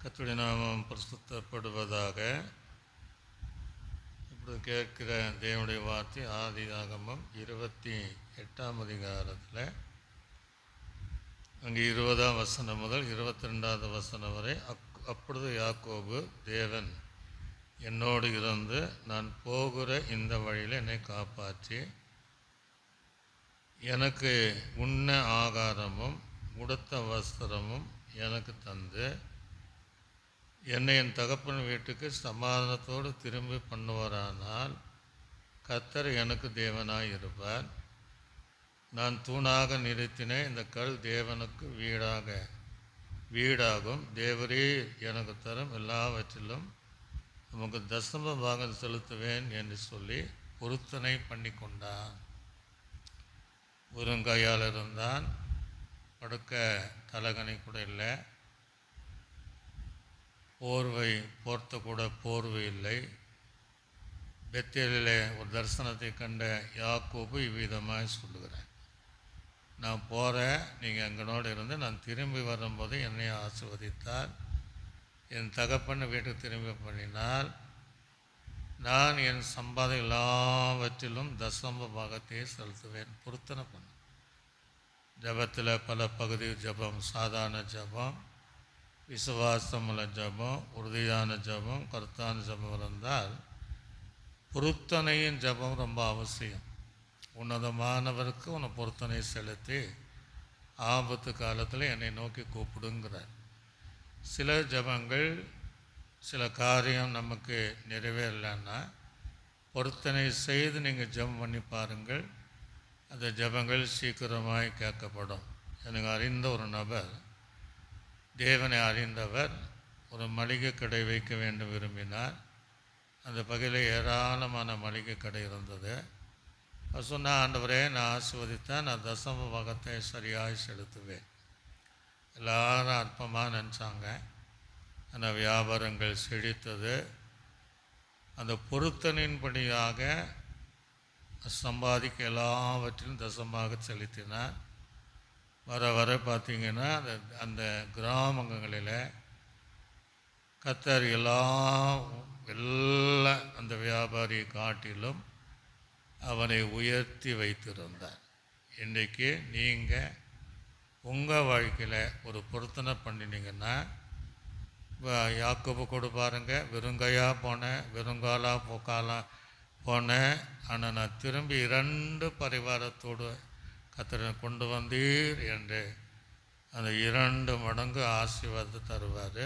கர்த்தருடைய நாமம் பரிசுத்தப்படுவதாக. இப்படி கேட்கிற தேவனுடைய வார்த்தை ஆதியாகமம் 28ஆம் அதிகாரத்தில் அங்கே 20ஆம் வசனம் முதல் 22வது வசனம் வரை. அப்பொழுது யாக்கோபு, தேவன் என்னோடு இருந்து நான் போகிற இந்த வழியில் என்னை காப்பாற்றி எனக்கு உண்ண ஆகாரமும் உடுத்த வஸ்திரமும் எனக்கு தந்து என்னை என் தகப்பன் வீட்டுக்கு சமாதானத்தோடு திரும்பி பண்ணுவாரானால் கர்த்தர் எனக்கு தேவனாய் இருப்பார். நான் தூணாக நிறுத்தின இந்த கல் தேவனுக்கு வீடாகும். தேவரே எனக்கு தரும் எல்லாவற்றிலும் நமக்கு தசம பாகம் செலுத்துவேன் என்று சொல்லி பொருத்தனை பண்ணி கொண்டான். உருங்கையால் இருந்தான். படுக்க தலகணி கூட இல்லை. போர்த்த கூட போர்வை இல்லை. பெத்தேலிலே ஒரு தரிசனத்தை கண்ட யாக்கோபு இவ்விதமாக சொல்லுகிறேன், நான் போகிறேன், நீங்கள் எங்களோடு இருந்து நான் திரும்பி வரும்போது என்னை ஆசீர்வதித்தார். என் தகப்பன் வீட்டுக்கு திரும்பி பண்ணினால் நான் என் சம்பாதம் எல்லாவற்றிலும் தசம பாகத்தை செலுத்துவேன். பொருத்தனை பண்ண ஜபத்தில் பல பகுதி ஜபம், சாதாரண ஜபம், விசுவாசமுள்ள ஜபம், உறுதியான ஜபம், கருத்தான ஜபம் இருந்தால் பொருத்தனையின் ஜபம் ரொம்ப அவசியம். உன்னதமானவருக்கு உன்னை பொருத்தனை செலுத்தி ஆபத்து காலத்தில் என்னை நோக்கி கூப்பிடுங்கிறார். சில ஜபங்கள், சில காரியம் நமக்கு நிறைவேறலைன்னா பொருத்தனை செய்து நீங்கள் ஜபம் பண்ணி பாருங்கள். அந்த ஜபங்கள் சீக்கிரமாய் கேட்கப்படும். எனக்கு அறிந்த ஒரு நபர், தேவனை அறிந்தவர், ஒரு மளிகை கடை வைக்க வேண்டும் விரும்பினார். அந்த பகுதியில் ஏராளமான மளிகை கடை இருந்தது. அவர் சொன்ன, ஆண்டவரே நான் ஆசீர்வதித்தேன், நான் தசம பாகத்தை சரியாக செலுத்துவேன். எல்லாரும் அற்பமாக நினச்சாங்க. அந்த வியாபாரங்கள் செழித்தது. அந்த பொருத்தனின்படியாக சம்பாதிக்க எல்லாவற்றிலும் தசமாக செலுத்தினார். வர வர பார்த்திங்கன்னா அந்த கிராமங்களில் கர்த்தர் எல்லா அந்த வியாபாரியை காட்டிலும் அவனை உயர்த்தி வைத்திருந்தார். இன்றைக்கு நீங்கள் உங்கள் வாழ்க்கையில் ஒரு பொருத்தனை பண்ணினீங்கன்னா, யாக்கோபு கூட பாருங்கள், வெறுங்கையாக போனேன், வெறுங்காலாக போனேன், ஆனால் நான் திரும்பி 2 பரிவாரத்தோடு கர்த்தரை கொண்டு வந்தீர் என்று அந்த 2 மடங்கு ஆசீர்வாதத்தை தருவார்.